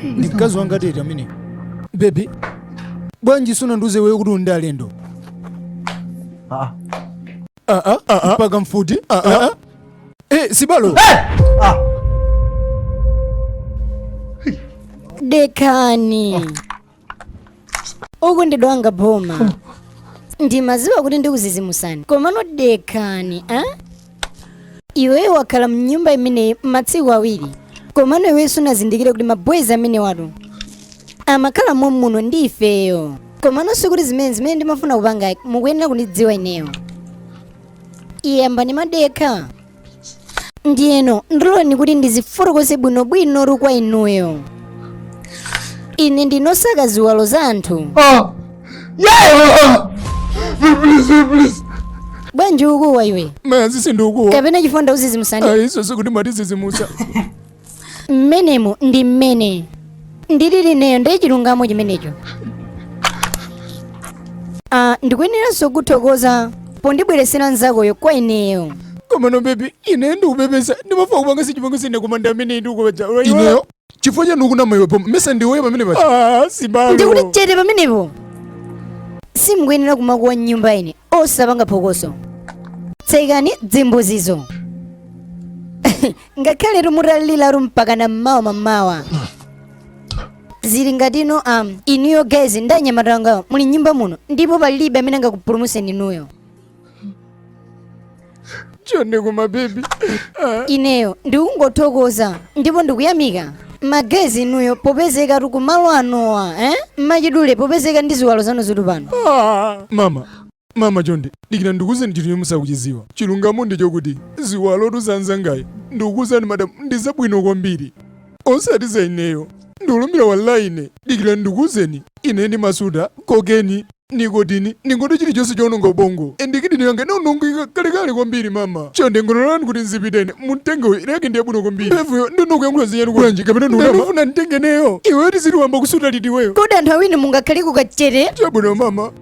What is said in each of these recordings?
Ni mkazi wanga tete amene. Baby. Bwanji suna nduze wewe kuti ndalendo. Paka mfuti. Sibalo. Dekani. Uku ndidwanga boma. Ndimaziwa kuti ndikuzizimusani. Komano dekani, Iwe wakhala mnyumba imene matsiku awiri. Komano iwe sunazindikire kuti mabwezi amene watu amakhala muno ndi ifeyo. Komano sikuti zimene ndimafuna kupanga mukuyenera kundidziwa ineyo. Iyamba madeka. Ndiyeno ndiloni kuti ndizifotokoze bwinobwino kwa inuyo. Ine ndinosaka ziwalo za anthu. Please. Bwanji ukuwa iwe? Mazi sindukuwa. Kapena chifonda uzizimusani? Iso sikuti matizizimusa. Mmenemu ndi mmene. Ndilili neyo ndi chilungamo chimenecho. Ndikuyeneranso kuthokoza pondibweresera nzakoyo kwa ineyo. Komano baby, ine ndikupepesa ndimafa kupanga sichipango sine kumanda amene ndikupaja. Ineyo? Chifukwa chanu ukunama iwe pomwe. Mesa ndiwe pamene pacha. Sibalo. Ndikuti chete pamenepo. Simukuyenera kumakuwa nyumba ine osapanga phokoso. Tsekani dzimbuzizo. Ngakhale mutalira mpaka na mmawa. Zili ngatino inuyo guys ndanyamatanga muli nyumba muno ndipo palibe amene angakupulumutseni inuyo. Chonde kuma baby. Ineyo ndikungothokoza ndipo ndikuyamika magezi inuyo popezeka kumalo anowa mmachidule popezeka ndi ziwalo zanu zoti pano. Mama chonde dikira ndikuze ndithu musakuchiziwa. Chilungamo ndi chokuti ziwalo tuzanzangayi ndikuzani madam ndizabwino kwambiri. Osati za ineyo. Ndulumbira wallahi ine. Dikira ndikuzeni ine ndi masuda, kokeni, nikotini, ningoto chilichonse chononga ubongo. Ndikidini yange nononga kalekale kwambiri mama. Chonde ngonololani kuti nzipitene muntengo ireke ndi abwino kwambiri. Evuyo ndinokuyankhula zinyani kulanji kapena ndikufuna ntengeneyo. Iwe tizili wamba kusuta liti weyo. Kodi anthu awiri mungakhale kukachere? Chabwino mama.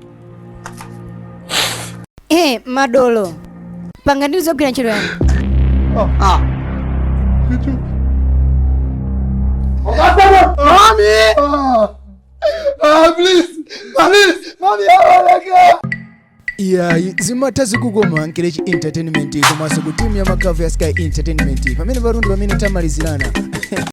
Madolo. Panga ndizogwira ntchito yanu. Please. Mommy, Iyayi zimatha zikukoma Nkelechi Entertainment komanso ku timu ya Makavu ya Sky Entertainment pamene Varundi pamene tamalizirana.